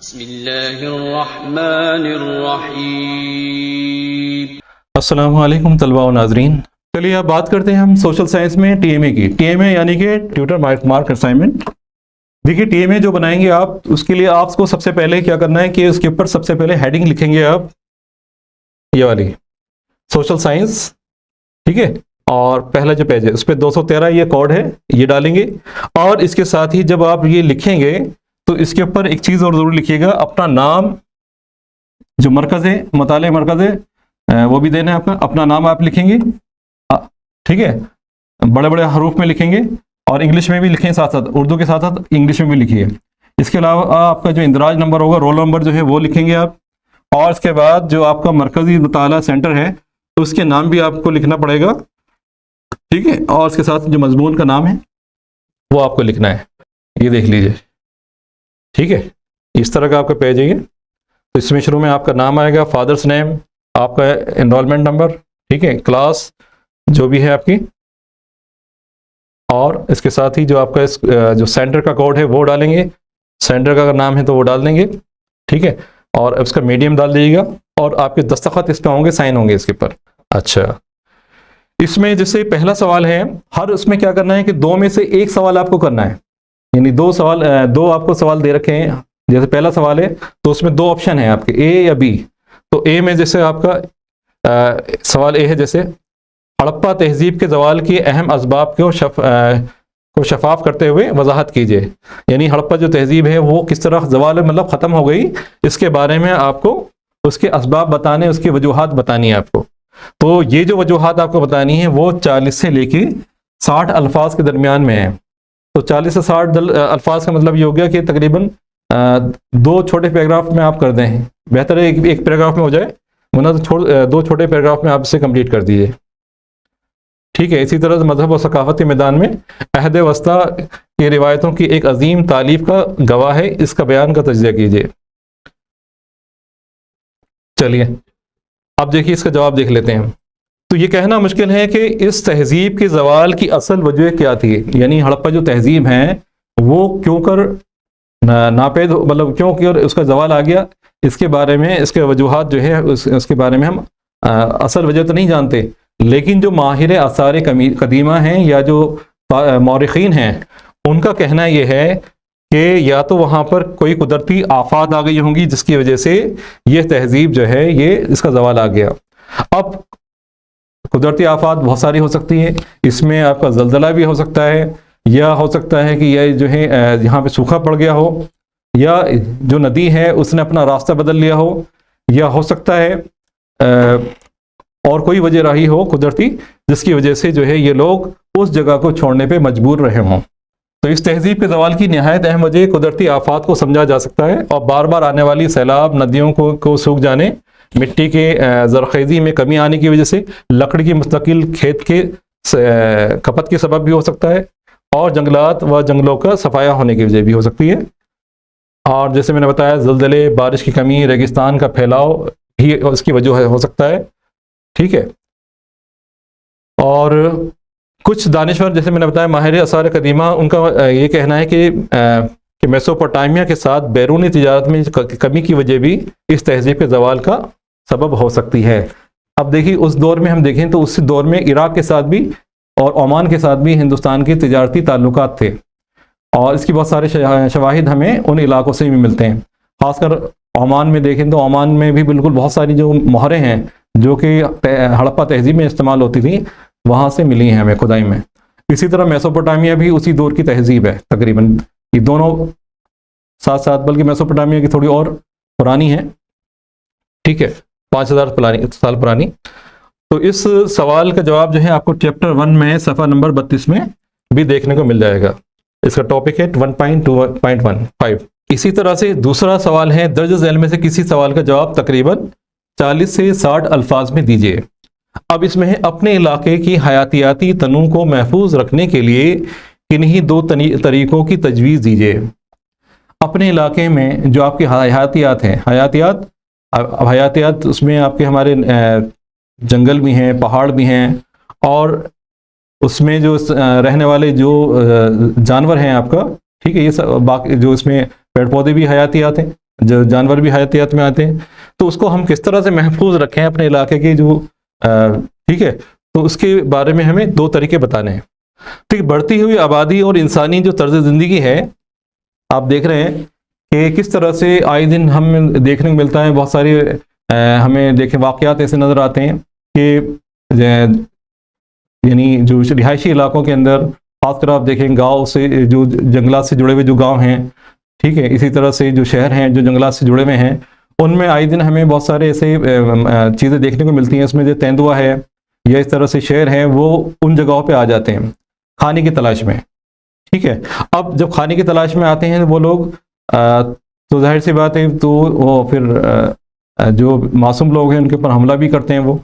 बिस्मिल्लाहिर्रहमानिर्रहीम। अस्सलामु अलैकुम तलबा और नाजरीन। चलिए अब बात करते हैं हम सोशल साइंस में टीएमए की। टीएमए यानी कि ट्यूटर मार्क असाइनमेंट। देखिए टीएमए जो बनाएंगे आप, उसके लिए आपको सबसे पहले क्या करना है कि उसके ऊपर सबसे पहले हेडिंग लिखेंगे आप, ये वाली सोशल साइंस, ठीक है। और पहला जो पेज है उस पर 213 ये कोड है, ये डालेंगे। और इसके साथ ही जब आप ये लिखेंगे तो इसके ऊपर एक चीज़ और ज़रूर लिखिएगा, अपना नाम, जो मरकज़ है, मुताले मरकज़ है, वो भी देना है आपका। अपना नाम आप लिखेंगे, ठीक है, बड़े बड़े हरूफ में लिखेंगे और इंग्लिश में भी लिखें, साथ साथ उर्दू के साथ साथ इंग्लिश में भी लिखिए। इसके अलावा आपका जो इंदराज नंबर होगा, रोल नंबर जो है वो लिखेंगे आप। और इसके बाद जो आपका मरकज़ी मुताला सेंटर है तो उसके नाम भी आपको लिखना पड़ेगा, ठीक है। और उसके साथ जो मजमून का नाम है वो आपको लिखना है, ये देख लीजिए, ठीक है। इस तरह का आपका पेज है ये। तो इसमें शुरू में आपका नाम आएगा, फादर्स नेम, आपका एनरोलमेंट नंबर, ठीक है, क्लास जो भी है आपकी, और इसके साथ ही जो आपका जो सेंटर का कोड है वो डालेंगे। सेंटर का अगर नाम है तो वो डाल देंगे, ठीक है। और उसका मीडियम डाल दीजिएगा और आपके दस्तखत इस पर होंगे, साइन होंगे इसके ऊपर। अच्छा, इसमें जैसे पहला सवाल है, हर उसमें क्या करना है कि दो में से एक सवाल आपको करना है, यानी दो आपको सवाल दे रखे हैं। जैसे पहला सवाल है तो उसमें दो ऑप्शन है आपके, ए या बी। तो ए में जैसे आपका सवाल ए है, जैसे हड़प्पा तहजीब के जवाल के अहम असबाब को शफाफ करते हुए वजाहत कीजिए। यानी हड़प्पा जो तहजीब है वो किस तरह जवाल मतलब ख़त्म हो गई, इसके बारे में आपको उसके असबाब बताने, उसकी वजूहात बतानी है आपको। तो ये जो वजूहात आपको बतानी है वो 40 से लेके 60 अल्फाज के दरमियान में है। तो 40 से 60 अल्फाज का मतलब ये हो गया कि तकरीबन दो छोटे पैराग्राफ में आप कर दें, बेहतर है एक पैराग्राफ में हो जाए, वरना तो दो छोटे पैराग्राफ में आप इसे कंप्लीट कर दीजिए, ठीक है। इसी तरह मजहब और सकाफती मैदान में अहद वस्ता की रिवायतों की एक अजीम तालीफ का गवाह है, इसका बयान का तज्जिया कीजिए। चलिए अब देखिए इसका जवाब देख लेते हैं। तो ये कहना मुश्किल है कि इस तहजीब के जवाल की असल वजह क्या थी, यानी हड़प्पा जो तहजीब है वो क्यों कर नापेद, मतलब क्यों कि उसका जवाल आ गया, इसके बारे में, इसके वजूहात जो है उसके बारे में हम असल वजह तो नहीं जानते। लेकिन जो माहिर आसार कदीमा हैं या जो मौरिखीन हैं, उनका कहना यह है कि या तो वहाँ पर कोई कुदरती आफात आ गई होंगी जिसकी वजह से ये तहजीब जो है ये इसका जवाल आ गया। अब कुदरती आफात बहुत सारी हो सकती है, इसमें आपका जल्जला भी हो सकता है, या हो सकता है कि यह जो है यहाँ पे सूखा पड़ गया हो, या जो नदी है उसने अपना रास्ता बदल लिया हो, या हो सकता है और कोई वजह रही हो कुदरती जिसकी वजह से जो है ये लोग उस जगह को छोड़ने पे मजबूर रहे हों। तो इस तहजीब के जवाल की नहायत अहम वजह कुदरती आफात को समझा जा सकता है, और बार बार आने वाली सैलाब, नदियों को सूख जाने, मिट्टी के ज़रख़ेज़ी में कमी आने की वजह से, लकड़ी की मुस्तकिल खेत के खपत के सबब भी हो सकता है, और जंगलात व जंगलों का सफाया होने की वजह भी हो सकती है। और जैसे मैंने बताया, ज़लज़ले, बारिश की कमी, रेगिस्तान का फैलाव भी उसकी वजह हो सकता है, ठीक है। और कुछ दानिश्वर, जैसे मैंने बताया माहिर आसार कदीमा, उनका ये कहना है कि मेसोपोटामिया के साथ बैरूनी तिजारत में कमी की वजह भी इस तहजीब के जवाल का सबब हो सकती है। अब देखिए उस दौर में हम देखें तो उस दौर में इराक़ के साथ भी और ओमान के साथ भी हिंदुस्तान के तिजारती ताल्लुकात थे, और इसकी बहुत सारे शवाहिद हमें उन इलाकों से भी मिलते हैं। ख़ासकर ओमान में देखें तो ओमान में भी बिल्कुल बहुत सारी जो मोहरें हैं जो कि हड़प्पा तहजीब में इस्तेमाल होती थी, वहाँ से मिली हैं हमें खुदाई में। इसी तरह मेसोपोटामिया भी उसी दौर की तहजीब है तकरीबन, ये दोनों साथ साथ, बल्कि मेसोपोटामिया की थोड़ी और पुरानी है, ठीक है, 5000 साल पुरानी। तो इस सवाल का जवाब जो है आपको चैप्टर 1 में सफ़ा नंबर 32 में भी देखने को मिल जाएगा। इसका टॉपिक है 1.2.15। इसी तरह से दूसरा सवाल है, दर्ज झैल में से किसी सवाल का जवाब तकरीबन 40 से 60 अल्फाज में दीजिए। अब इसमें है, अपने इलाके की हयातियाती तनू को महफूज रखने के लिए किन्हीं दो तरीक़ों की तजवीज़ दीजिए। अपने इलाके में जो आपके हयातियात हैं, हयातियात उसमें आपके हमारे जंगल भी हैं, पहाड़ भी हैं, और उसमें जो रहने वाले जो जानवर हैं आपका, ठीक है, ये सब बाकी जो इसमें पेड़ पौधे भी हयातियात हैं, जो जानवर भी हयातियात में आते हैं, तो उसको हम किस तरह से महफूज रखें अपने इलाके के जो ठीक है, तो उसके बारे में हमें दो तरीके बताने हैं। ठीक, बढ़ती हुई आबादी और इंसानी जो तर्ज ज़िंदगी है, आप देख रहे हैं कि किस तरह से आए दिन हम देखने को मिलता है, बहुत सारे हमें देखें वाक़यात ऐसे नज़र आते हैं कि यानी जो रिहायशी इलाकों के अंदर, खासकर आप देखें गांव से जो जंगलात से जुड़े हुए जो गांव हैं, ठीक है, इसी तरह से जो शहर हैं जो जंगलात से जुड़े हुए हैं, उनमें आए दिन हमें बहुत सारे ऐसे चीज़ें देखने को मिलती हैं। उसमें जो तेंदुआ है या इस तरह से शेर हैं, वो उन जगहों पे आ जाते हैं खाने की तलाश में। ठीक है, अब जब खाने की तलाश में आते हैं वो लोग, तो जाहिर सी बात है, तो वो फिर जो मासूम लोग हैं उनके ऊपर हमला भी करते हैं वो।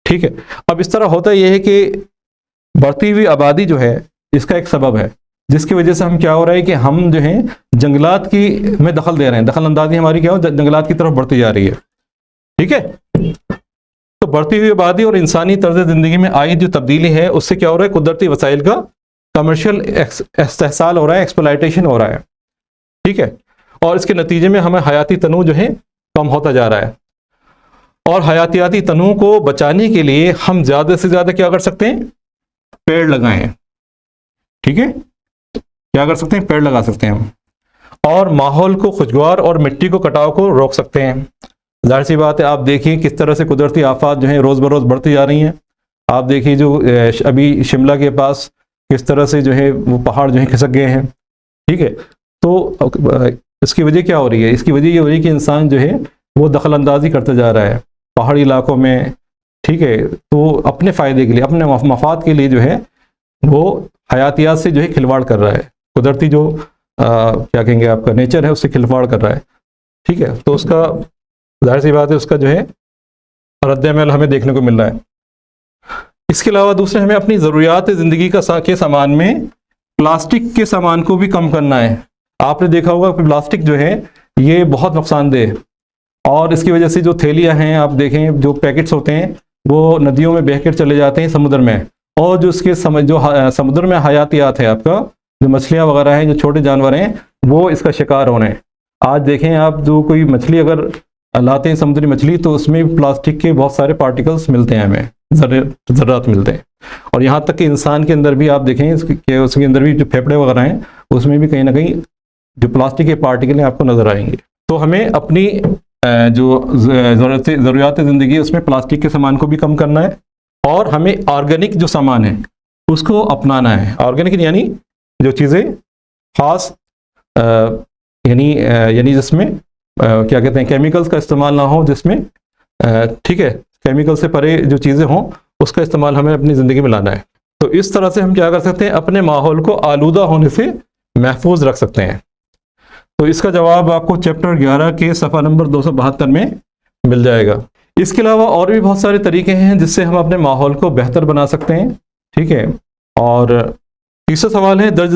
ठीक है, अब इस तरह होता यह है कि बढ़ती हुई आबादी जो है इसका एक सबब है, जिसकी वजह से हम क्या हो रहा है कि हम जो है जंगलात की में दखल दे रहे हैं, दखल अंदाजी हमारी क्या हो, जंगलात की तरफ बढ़ती जा रही है। ठीक है, तो बढ़ती हुई आबादी और इंसानी तर्ज ज़िंदगी में आई जो तब्दीली है, उससे क्या हो रहा है, कुदरती वसाइल का कमर्शियल इस्तेहसाल हो रहा है, एक्सप्लॉयटेशन हो रहा है। ठीक है, और इसके नतीजे में हमें हयाती तनू जो है कम होता जा रहा है, और हयातियाती तनू को बचाने के लिए हम ज़्यादा से ज़्यादा क्या कर सकते हैं, पेड़ लगाएं। ठीक है, क्या कर सकते हैं, पेड़ लगा सकते हैं हम, और माहौल को खुशगवार और मिट्टी को कटाव को रोक सकते हैं। जाहिर सी बात है, आप देखिए किस तरह से कुदरती आफात जो है रोज़ बरोज़ बढ़ती जा रही हैं। आप देखिए जो अभी शिमला के पास किस तरह से जो है वो पहाड़ जो है खिसक गए हैं। ठीक है, तो इसकी वजह क्या हो रही है, इसकी वजह ये हो रही है कि इंसान जो है वो दखल अंदाजी करते जा रहा है पहाड़ी इलाकों में। ठीक है, तो अपने फ़ायदे के लिए, अपने मफाद के लिए जो है वो हयातियात से जो है खिलवाड़ कर रहा है, कुदरती जो क्या कहेंगे आपका नेचर है उससे खिलवाड़ कर रहा है। ठीक है, तो उसका जाहिर सी बात है उसका जो है रद्द-ए-अमल हमें देखने को मिल रहा है। इसके अलावा दूसरे हमें अपनी ज़रूरियात ज़िंदगी के सामान में प्लास्टिक के सामान को भी कम करना है। आपने देखा होगा कि प्लास्टिक जो है ये बहुत नुकसानदेह है, और इसकी वजह से जो थैलियाँ हैं, आप देखें जो पैकेट्स होते हैं वो नदियों में बहकर चले जाते हैं समुद्र में, और जो उसके समुद्र में हयातियात है, आपका जो मछलियाँ वगैरह हैं, जो छोटे जानवर हैं, वो इसका शिकार हो रहे हैं। आज देखें आप, जो कोई मछली अगर लाते हैं समुद्री मछली, तो उसमें प्लास्टिक के बहुत सारे पार्टिकल्स मिलते हैं, हमें ज़र्रात मिलते हैं। और यहाँ तक कि इंसान के अंदर भी आप देखें उसके अंदर भी जो फेफड़े वगैरह हैं उसमें भी कहीं ना कहीं जो प्लास्टिक के पार्टिकल हैं आपको नज़र आएंगे। तो हमें अपनी जो ज़रूरियात ज़िंदगी उसमें प्लास्टिक के सामान को भी कम करना है, और हमें ऑर्गेनिक जो सामान है उसको अपनाना है। ऑर्गेनिक यानी जो चीज़ें ख़ास यानी जिसमें क्या कहते हैं, केमिकल्स का इस्तेमाल ना हो, जिसमें ठीक है, केमिकल से परे जो चीज़ें हों उसका इस्तेमाल हमें अपनी ज़िंदगी में लाना है। तो इस तरह से हम क्या कर सकते हैं, अपने माहौल को आलूदा होने से महफूज रख सकते हैं। तो इसका जवाब आपको चैप्टर 11 के सफ़ा नंबर 272 में मिल जाएगा। इसके अलावा और भी बहुत सारे तरीके हैं जिससे हम अपने माहौल को बेहतर बना सकते हैं। ठीक है, और तीसरा सवाल है, दर्ज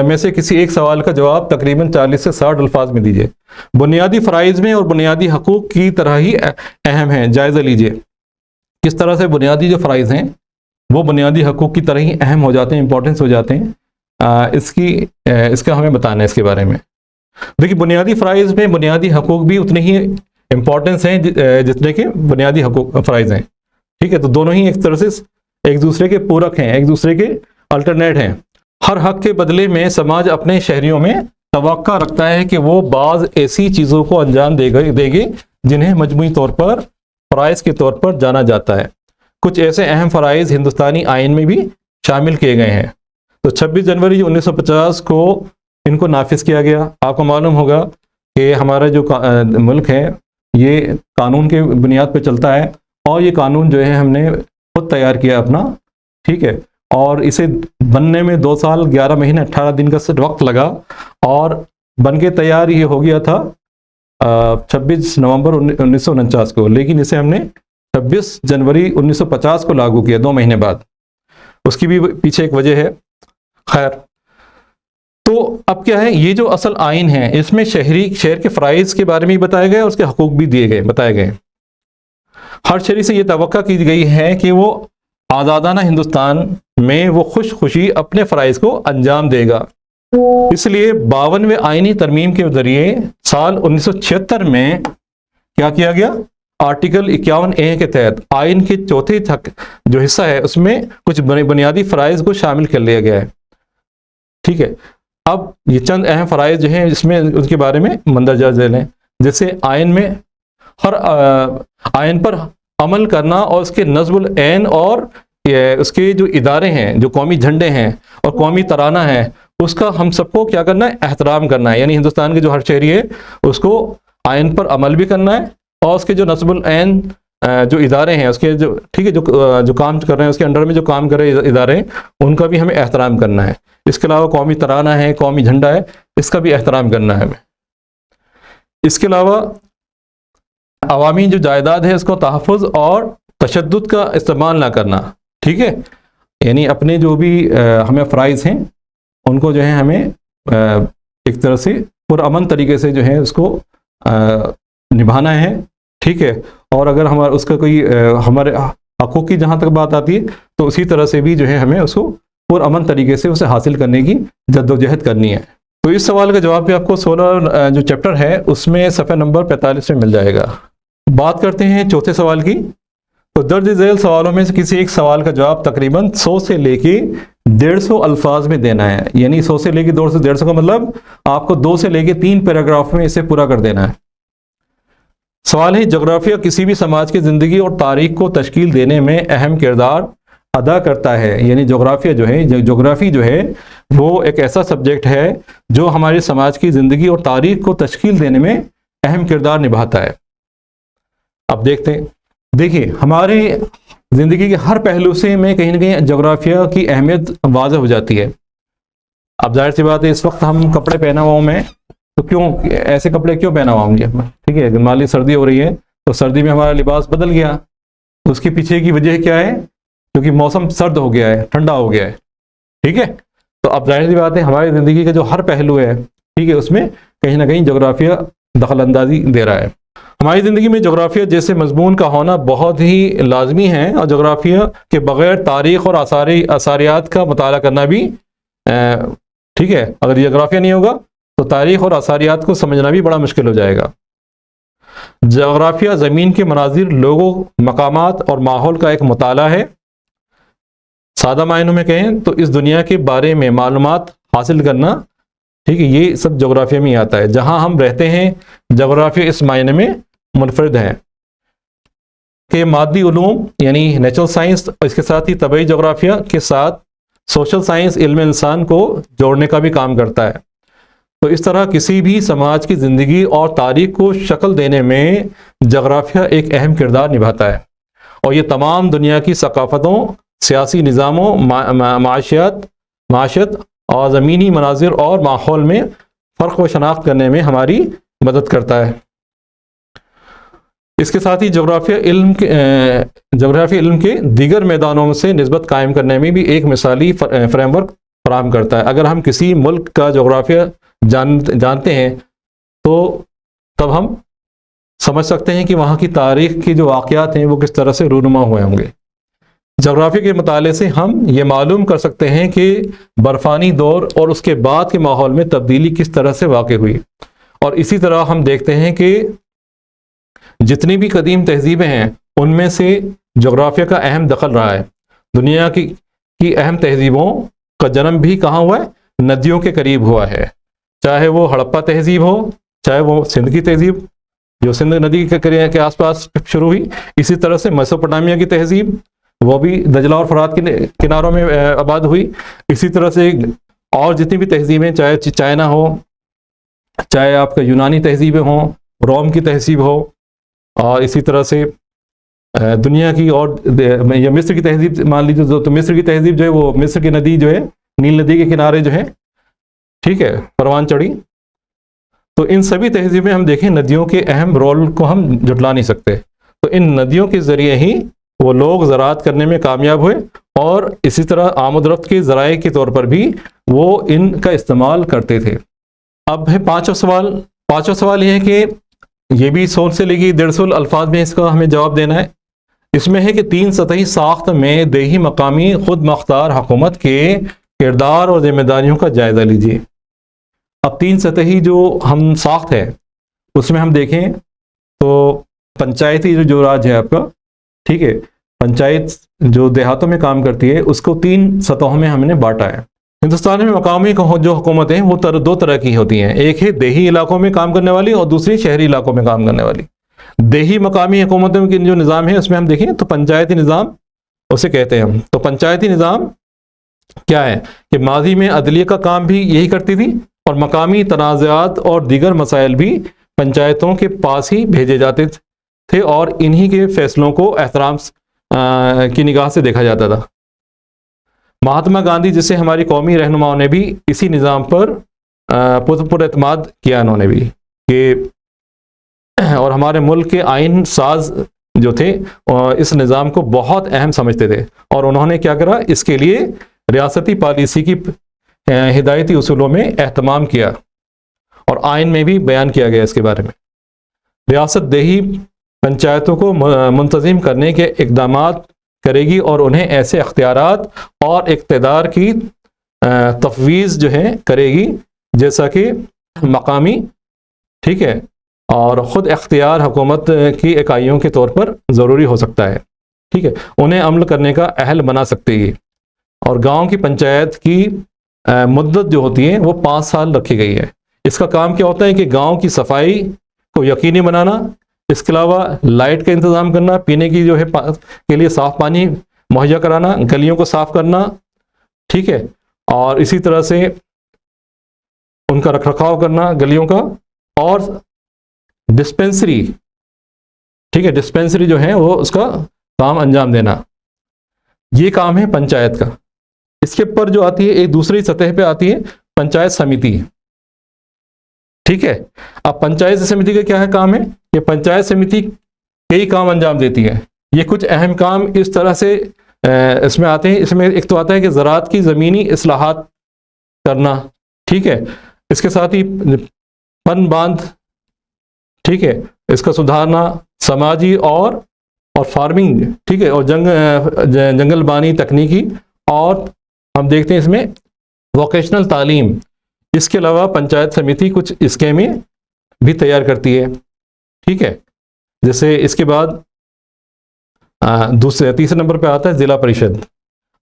में से किसी एक सवाल का जवाब तकरीबन 40 से 60 अल्फाज में दीजिए। बुनियादी फ़राइज़ में और बुनियादी हकूक़ की तरह ही अहम है, जायज़ा लीजिए। किस तरह से बुनियादी जो फ़राइज़ हैं वो बुनियादी हकूक़ की तरह ही अहम हो जाते हैं, इंपॉर्टेंस हो जाते हैं। इसका हमें बताना है इसके बारे में। देखिए, बुनियादी फ़राइज़ में बुनियादी हकूक़ भी उतने ही इम्पॉर्टेंस हैं जितने के बुनियादी हकूक़ फ़राइज़ हैं। ठीक है, तो दोनों ही एक तरह से एक दूसरे के पूरक हैं, एक दूसरे के अल्टरनेट हैं। हर हक के बदले में समाज अपने शहरियों में तवक्का रखता है कि वो बाज़ ऐसी चीज़ों को अंजाम देंगे जिन्हें मजमूई तौर पर फ़राइज़ के तौर पर जाना जाता है। कुछ ऐसे अहम फ़राइज़ हिंदुस्तानी आइन में भी शामिल किए गए हैं। तो 26 जनवरी 1950 को इनको नाफिज किया गया। आपको मालूम होगा कि हमारा जो मुल्क है ये कानून के बुनियाद पर चलता है, और ये कानून जो है हमने खुद तैयार किया अपना। ठीक है, और इसे बनने में 2 साल 11 महीने 18 दिन का वक्त लगा, और बन के तैयार ये हो गया था 26 नवंबर 1949 को, लेकिन इसे हमने 26 जनवरी 1950 को लागू किया, 2 महीने बाद। उसकी भी पीछे एक वजह है। खैर, तो अब क्या है, ये जो असल आइन है इसमें शहर के फ़राइज़ के बारे में ही बताया गया, और उसके हकूक़ भी बताए गए। हर शहरी से ये तवक्का की गई है कि वो आज़ादाना हिंदुस्तान में वो खुशी अपने फ़राइज़ को अंजाम देगा। इसलिए 52वें आईनी तरमीम के जरिए साल 1976 में क्या किया गया, आर्टिकल 51A के तहत आइन के चौथे तक जो हिस्सा है उसमें कुछ बुनियादी फ़राइज़ को शामिल कर लिया गया है। ठीक है, अब ये चंद अहम फ़राइज़ जो हैं जिसमें उनके बारे में मंदरजा झेल हैं। जैसे आइन में हर आइन पर अमल करना और उसके नज़्मुल ऐन और उसके जो इदारे हैं, जो कौमी झंडे हैं और कौमी तराना है, उसका हम सबको क्या करना है, एहतराम करना है। यानी हिंदुस्तान के जो हर शहरी है उसको आइन पर अमल भी करना है और उसके जो नस्बुल ऐन जो इदारे हैं उसके जो, ठीक है, जो काम कर रहे हैं उसके अंडर में जो काम कर रहे इदारे हैं उनका भी हमें एहतराम करना है। इसके अलावा कौमी तराना है, कौमी झंडा है, इसका भी एहतराम करना है हमें। इसके अलावा अवामी जो जायदाद है उसको तहफ़्फ़ुज़ और तशद्दुद का इस्तेमाल ना करना। ठीक है, यानी अपने जो भी हमें फ़राइज़ हैं उनको जो है हमें एक तरह से पुरअमन तरीके से जो है उसको निभाना है। ठीक है, और अगर हमारा उसका कोई हमारे हक़ूक़ की जहाँ तक बात आती है तो उसी तरह से भी जो है हमें उसको पुरअमन तरीके से उसे हासिल करने की जद्दोजहद करनी है। तो इस सवाल का जवाब भी आपको 16 जो चैप्टर है उसमें सफ़े नंबर 45 में मिल जाएगा। बात करते हैं चौथे सवाल की। तो दर्ज झेल सवालों में से किसी एक सवाल का जवाब तकरीबन 100 से लेके 150 अल्फाज में देना है। यानी 100 से लेके 200 150 का मतलब आपको 2 से लेके 3 पैराग्राफ में इसे पूरा कर देना है। सवाल है, जोग्राफिया किसी भी समाज की ज़िंदगी और तारीख को तश्कील देने में अहम किरदार अदा करता है। यानी जोग्राफिया जो है, जोग्राफ़ी जो है वो एक ऐसा सब्जेक्ट है जो हमारे समाज की ज़िंदगी और तारीख को तश्कील देने में अहम किरदार निभाता है। अब देखते हैं, देखिए हमारे ज़िंदगी के हर पहलू से में कहीं ना कहीं जोग्राफिया की अहमियत वाज़ेह हो जाती है। अब जाहिर सी बात है इस वक्त हम कपड़े पहना हुआ हूँ मैं, तो क्यों ऐसे कपड़े क्यों पहना हुआ मुझे, ठीक है, मान ली सर्दी हो रही है तो सर्दी में हमारा लिबास बदल गया, उसके पीछे की वजह क्या है, क्योंकि मौसम सर्द हो गया है, ठंडा हो गया है। ठीक है, तो अब जाहिर सी बात है हमारी ज़िंदगी का जो हर पहलू है, ठीक है, उसमें कहीं ना कहीं जोग्राफिया दखल अंदाजी दे रहा है। हमारी ज़िंदगी में जोग्राफिया जैसे मजमून का होना बहुत ही लाजमी है और जोग्राफिया के बग़ैर तारीख़ और आसारियात का मुताला करना भी ठीक है, अगर जोग्राफिया नहीं होगा तो तारीख़ और आसारियात को समझना भी बड़ा मुश्किल हो जाएगा। जोग्राफिया ज़मीन के मनाजिर, लोगों, मकामात और माहौल का एक मुताला है। सादा मायनों में कहें तो इस दुनिया के बारे में मालूमात हासिल करना, ठीक है, ये सब जोग्राफिया में ही आता है। जहाँ हम रहते हैं जोग्राफिया इस मायने में मुनफरिद है कि मादी उलूम यानी नेचुरल साइंस, इसके साथ ही तबई जोग्राफिया के साथ सोशल साइंस इल्म इंसान को जोड़ने का भी काम करता है। तो इस तरह किसी भी समाज की ज़िंदगी और तारीख को शक्ल देने में जोग्राफिया एक अहम किरदार निभाता है और ये तमाम दुनिया की सकाफ़तों, सियासी निज़ामों, माशत और ज़मीनी मनाजिर और माहौल में फ़र्क व शनाख्त करने में हमारी मदद करता है। इसके साथ ही जोग्राफिया इल्म के दीगर मैदानों से निस्बत कायम करने में भी एक मिसाली फ्रेमवर्क फराहम करता है। अगर हम किसी मुल्क का जोग्राफिया जानते हैं तो तब हम समझ सकते हैं कि वहाँ की तारीख़ के जो वाक़यात हैं वो किस तरह से रूनुमा हुए होंगे। जोग्राफी के मुताले से हम ये मालूम कर सकते हैं कि बर्फ़ानी दौर और उसके बाद के माहौल में तब्दीली किस तरह से वाक़ हुई। और इसी तरह हम देखते हैं कि जितनी भी कदीम तहज़ीबें हैं उनमें से जोग्राफिया का अहम दखल रहा है। दुनिया की अहम तहज़ीबों का जन्म भी कहाँ हुआ है, नदियों के करीब हुआ है। चाहे वो हड़प्पा तहज़ीब हो, चाहे वो सिंध की तहज़ीब जो सिंध नदी के आसपास शुरू हुई, इसी तरह से मेसोपोटामिया की तहज़ीब वो भी दजला और फरात के किनारों में आबाद हुई। इसी तरह से और जितनी भी तहज़ीबें, चाहे चाइना हो, चाहे आपका यूनानी तहज़ीबें हों, रोम की तहज़ीब हो, और इसी तरह से दुनिया की और या मिस्र की तहज़ीब मान लीजिए, तो मिस्र की तहज़ीब जो है वो मिस्र की नदी जो है, नील नदी के किनारे जो है, ठीक है, परवान चढ़ी। तो इन सभी तहज़ीब में हम देखें नदियों के अहम रोल को हम जुटला नहीं सकते। तो इन नदियों के ज़रिए ही वो लोग ज़राअत करने में कामयाब हुए और इसी तरह आमद रफ्त के ज़राए के तौर पर भी वो इनका इस्तेमाल करते थे। अब है पाँचवा सवाल। पाँचवा सवाल ये है कि ये भी 100 से लेके 150 अल्फाज में इसका हमें जवाब देना है। इसमें है कि 3 सतही साख्त में देही मकामी खुद मुख्तार हुकूमत के किरदार और जिम्मेदारियों का जायज़ा लीजिए। अब 3 सतही जो हम साख्त है उसमें हम देखें तो पंचायती जो राज है आपका, ठीक है, पंचायत जो देहातों में काम करती है उसको 3 सतहों में हमने बांटा है। हिंदुस्तान में मकामी जो हुकूमतें हैं वो 2 तरह की होती हैं, एक है देही इलाकों में काम करने वाली और दूसरी शहरी इलाकों में काम करने वाली। देही मकामी हुकूमतों के जो निज़ाम है उसमें हम देखें तो पंचायती निज़ाम उसे कहते हैं हम। तो पंचायती निज़ाम क्या है कि माजी में अदलिया का काम भी यही करती थी और मकामी तनाज़ात और दीगर मसाइल भी पंचायतों के पास ही भेजे जाते थे और इन्हीं के फैसलों को एहतराम की निगाह से देखा जाता था। महात्मा गांधी जैसे हमारी कौमी रहनुमाओं ने भी इसी निज़ाम पर पुरएतमाद किया उन्होंने भी कि और हमारे मुल्क के आइन साज जो थे इस निज़ाम को बहुत अहम समझते थे और उन्होंने क्या करा, इसके लिए रियासती पॉलिसी की हिदायती उसूलों में एहतमाम किया और आइन में भी बयान किया गया इसके बारे में। रियासत देही पंचायतों को मुंतज़िम करने के इक़दामात करेगी और उन्हें ऐसे अख्तियारात और इक़्तिदार की तफवीज़ जो है करेगी जैसा कि मकामी, ठीक है, और ख़ुद इख्तियार हुकूमत की इकाइयों के तौर पर ज़रूरी हो सकता है, ठीक है, उन्हें अमल करने का अहल बना सकती है। और गांव की पंचायत की मुद्दत जो होती है वो 5 साल रखी गई है। इसका काम क्या होता है कि गांव की सफाई को यकीनी बनाना, इसके अलावा लाइट का इंतज़ाम करना, पीने की जो है के लिए साफ़ पानी मुहैया कराना, गलियों को साफ़ करना, ठीक है, और इसी तरह से उनका रखरखाव करना गलियों का, और डिस्पेंसरी, ठीक है, डिस्पेंसरी जो है वो उसका काम अंजाम देना, ये काम है पंचायत का। इसके ऊपर जो आती है एक दूसरी सतह पे आती है पंचायत समिति, ठीक है। अब पंचायत समिति का क्या है काम है, ये पंचायत समिति कई काम अंजाम देती है। ये कुछ अहम काम इस तरह से इसमें आते हैं। इसमें एक तो आता है कि ज़राअत की ज़मीनी इस्लाहात करना, ठीक है, इसके साथ ही पन बांध, ठीक है, इसका सुधारना, समाजी और फार्मिंग, ठीक है, और जंगल बानी तकनीकी, और हम देखते हैं इसमें वोकेशनल तालीम। इसके अलावा पंचायत समिति कुछ स्कीमें भी तैयार करती है, ठीक है। जैसे इसके बाद तीसरे नंबर पे आता है ज़िला परिषद।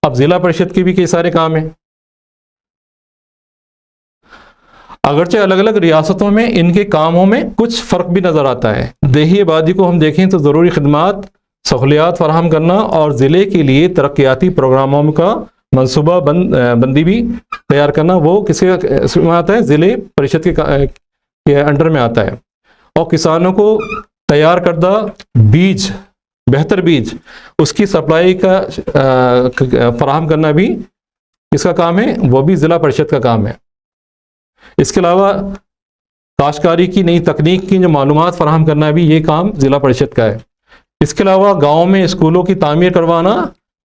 अब ज़िला परिषद के भी कई सारे काम हैं। अगरचे अलग अलग रियासतों में इनके कामों में कुछ फ़र्क भी नज़र आता है। देही आबादी को हम देखें तो ज़रूरी खदमात सहूलियात फराहम करना और ज़िले के लिए तरक्याती प्रोग्रामों का मनसूबा बंदी भी तैयार करना, वो किसके में आता है, ज़िले परिषद के अंडर में आता है। और किसानों को तैयार करदा बीज, बेहतर बीज, उसकी सप्लाई का फराहम करना भी किसका काम है, वो भी ज़िला परिषद का काम है। इसके अलावा काश्तकारी की नई तकनीक की जो मालूमात फराहम करना भी ये काम ज़िला परिषद का है। इसके अलावा गाँव में स्कूलों की तामीर करवाना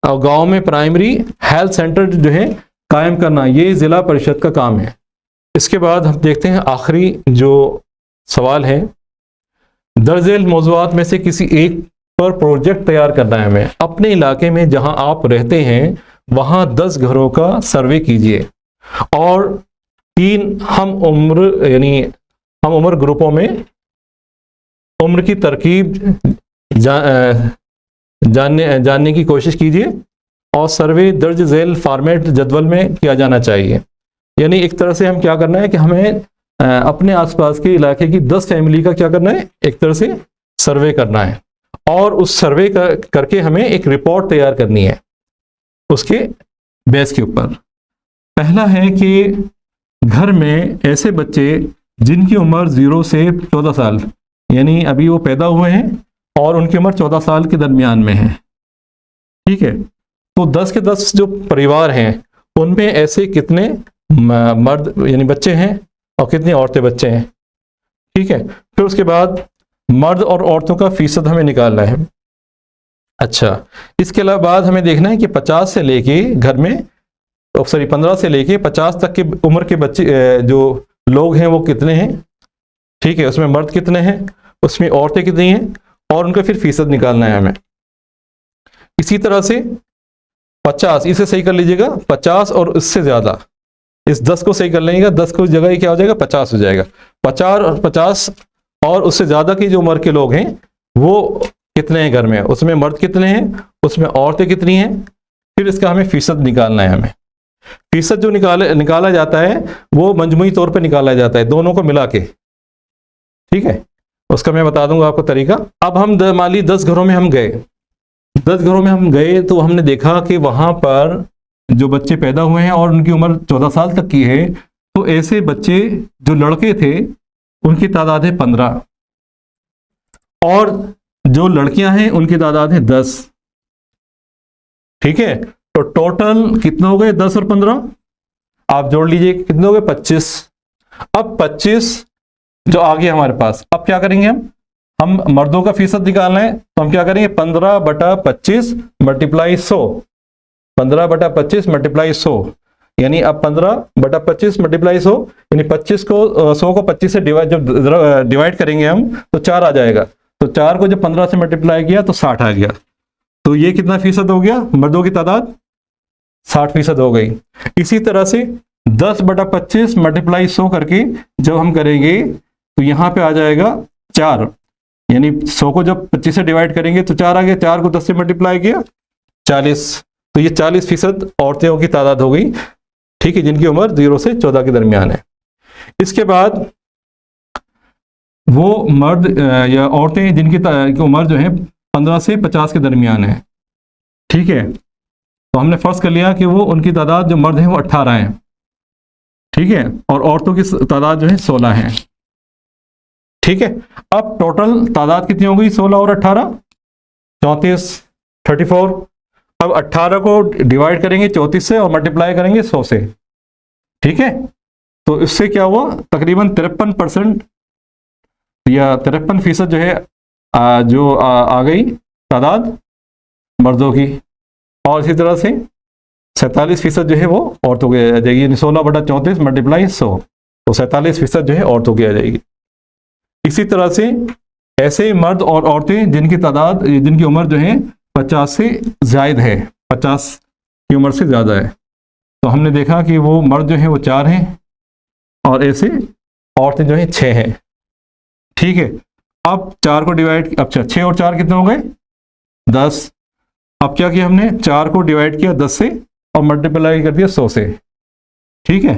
और गाँव में प्राइमरी हेल्थ सेंटर जो है कायम करना, ये ज़िला परिषद का काम है। इसके बाद हम देखते हैं आखिरी जो सवाल है, दर्जेल मौज़ूआत में से किसी एक पर प्रोजेक्ट तैयार करना है हमें। अपने इलाके में जहां आप रहते हैं वहां 10 घरों का सर्वे कीजिए और 3 हम उम्र ग्रुपों में उम्र की तरकीब जानने की कोशिश कीजिए और सर्वे दर्ज झेल फॉर्मेट जदवल में किया जाना चाहिए। यानी एक तरह से हम क्या करना है कि हमें अपने आसपास के इलाके की 10 फैमिली का क्या करना है, एक तरह से सर्वे करना है और उस सर्वे करके हमें एक रिपोर्ट तैयार करनी है उसके बेस के ऊपर। पहला है कि घर में ऐसे बच्चे जिनकी उम्र 0 से 14 साल, यानी अभी वो पैदा हुए हैं और उनकी उम्र 14 साल के दरमियान में है, ठीक है। तो 10 के 10 जो परिवार हैं उनमें ऐसे कितने मर्द यानी बच्चे हैं और कितनी औरतें बच्चे हैं, ठीक है। फिर उसके बाद मर्द और औरतों का फीसद हमें निकालना है। अच्छा, इसके अलावा बाद हमें देखना है कि 50 से लेके घर में 15 से लेके 50 तक की उम्र के बच्चे जो लोग हैं वो कितने हैं, ठीक है, उसमें मर्द कितने हैं, उसमें औरतें कितनी हैं और उनका फिर फीसद निकालना है हमें। इसी तरह से 50, इसे सही कर लीजिएगा, 50 और इससे ज़्यादा इस 10 को सही कर लेंगे, 10 को जगह क्या हो जाएगा, 50 हो जाएगा। 50 और उससे ज्यादा की जो उम्र के लोग हैं वो कितने हैं घर में, उसमें मर्द कितने हैं, उसमें औरतें कितनी हैं। फिर इसका हमें फीसद निकालना है। हमें फीसद जो निकाला जाता है वो मजमूई तौर पे निकाला जाता है, दोनों को मिला के, ठीक है। उसका मैं बता दूंगा आपको तरीका। अब हम मान ली 10 घरों में हम गए, 10 घरों में हम गए तो हमने देखा कि वहां पर जो बच्चे पैदा हुए हैं और उनकी उम्र 14 साल तक की है, तो ऐसे बच्चे जो लड़के थे उनकी तादाद है 15, और जो लड़कियां हैं उनकी तादाद है 10, ठीक है। तो टोटल कितने हो गए, 10 और 15, आप जोड़ लीजिए कितने हो गए, 25। अब 25 जो आ गया हमारे पास, अब क्या करेंगे हम मर्दों का फीसद निकालना है, तो हम क्या करेंगे 15/25 मल्टीप्लाई 100, 15/25 मल्टीप्लाई 100, यानी अब 15/25 मल्टीप्लाई 100, यानी 25 को 100 को 25 से डिवाइड करेंगे हम तो 4 आ जाएगा। तो 4 को जब 15 से मल्टीप्लाई किया तो 60 आ गया। तो ये कितना फीसद हो गया, मर्दों की तादाद 60% हो गई। इसी तरह से 10/25 मल्टीप्लाई 100 करके जब हम करेंगे तो यहां पे आ जाएगा 4, यानी 100 को जब 25 से डिवाइड करेंगे तो 4 आ गया, 4 को 10 से मल्टीप्लाई किया 40, तो ये 40% औरतों की तादाद हो गई, ठीक है, जिनकी उम्र 0 से 14 के दरमियान है। इसके बाद वो मर्द या औरतें जिनकी उम्र जो है 15 से 50 के दरमियान है, ठीक है। तो हमने फर्ज कर लिया कि वो उनकी तादाद जो मर्द है वो 18 है, ठीक है, और औरतों की तादाद जो है 16 है, ठीक है। अब टोटल तादाद कितनी हो गई, 16 और 18 34, 34। अब 18 को डिवाइड करेंगे 34 से और मल्टीप्लाई करेंगे 100 से, ठीक है। तो इससे क्या हुआ, तकरीबन 53% या 53% जो है आ गई तादाद मर्दों की, और इसी तरह से 47% जो है वो औरतों की आ जाएगी, यानी 16/34 मल्टीप्लाई 100, तो 47% जो है औरतों की आ जाएगी। इसी तरह से ऐसे मर्द और औरतें जिनकी उम्र जो है 50 से जायद है, 50 की उम्र से ज़्यादा है, तो हमने देखा कि वो मर्द जो है वो 4 हैं और ऐसे औरतें जो हैं 6 हैं, ठीक है। अब 4 को डिवाइड, अब 6 और 4 कितने हो गए, 10। अब क्या किया हमने, 4 को डिवाइड किया 10 से और मल्टीप्लाई कर दिया 100 से, ठीक है।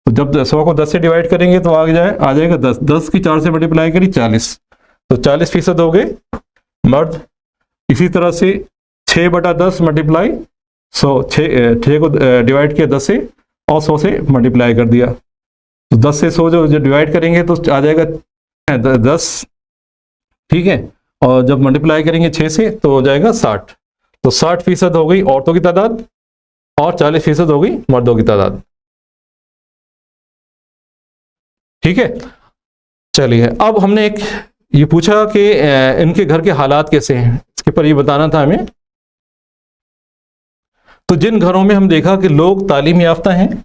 तो जब 100 को 10 से डिवाइड करेंगे तो आ जाएगा 10, 10 की 4 से मल्टीप्लाई करी 40, तो 40% हो गए मर्द। इसी तरह से 6/10 मल्टीप्लाई 100, 6 को डिवाइड किया 10 से और 100 से मल्टीप्लाई कर दिया, तो 10 से 100 जो डिवाइड करेंगे तो आ जाएगा 10, ठीक है, और जब मल्टीप्लाई करेंगे 6 से तो हो जाएगा 60, तो 60% हो गई औरतों की तादाद और 40% हो गई मर्दों की तादाद, ठीक है। चलिए, अब हमने एक ये पूछा कि इनके घर के हालात कैसे हैं, इसके पर ये बताना था हमें। तो जिन घरों में हम देखा कि लोग तालीम याफ्ता हैं,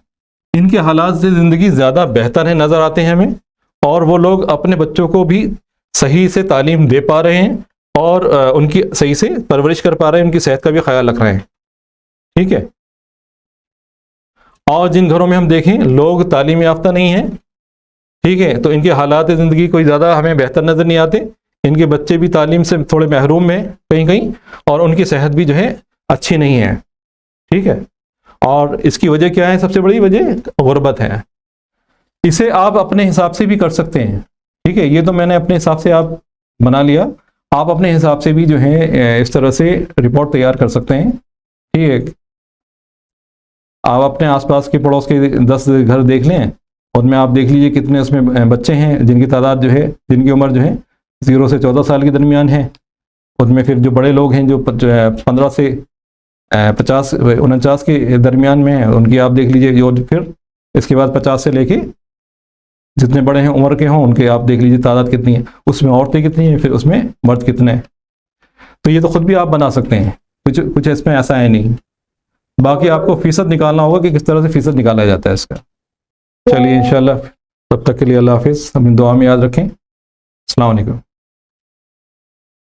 इनके हालात से ज़िंदगी ज़्यादा बेहतर है नज़र आते हैं हमें, और वो लोग अपने बच्चों को भी सही से तालीम दे पा रहे हैं और उनकी सही से परवरिश कर पा रहे हैं, उनकी सेहत का भी ख्याल रख रहे हैं, ठीक है। और जिन घरों में हम देखें लोग तालीम याफ्ता नहीं हैं, ठीक है, तो इनके हालात ज़िंदगी कोई ज़्यादा हमें बेहतर नज़र नहीं आते, इनके बच्चे भी तालीम से थोड़े महरूम हैं कहीं कहीं, और उनकी सेहत भी जो है अच्छी नहीं है, ठीक है। और इसकी वजह क्या है, सबसे बड़ी वजह गुर्बत है। इसे आप अपने हिसाब से भी कर सकते हैं, ठीक है, ये तो मैंने अपने हिसाब से आप बना लिया, आप अपने हिसाब से भी जो है इस तरह से रिपोर्ट तैयार कर सकते हैं, ठीक है। आप अपने आसपास के पड़ोस के 10 घर देख लें, उनमें आप देख लीजिए कितने उसमें बच्चे हैं जिनकी तादाद जो है, जिनकी उम्र जो है 0 से 14 साल के दरमियान है। उनमें फिर जो बड़े लोग हैं जो 15 से 49 के दरमियान में है, उनकी आप देख लीजिए, जो फिर इसके बाद 50 से लेके जितने बड़े हैं उम्र के हों उनके आप देख लीजिए तादाद कितनी है, उसमें औरतें कितनी हैं, फिर उसमें मर्द कितने हैं। तो ये तो खुद भी आप बना सकते हैं, कुछ इसमें ऐसा है नहीं। बाकी आपको फीसद निकालना होगा कि किस तरह से फीसद निकाला जाता है इसका। चलिए इंशाल्लाह, तब तक के लिए अल्लाह हाफिज़, अपनी दुआ में याद रखें। अस्सलाम वालेकुम।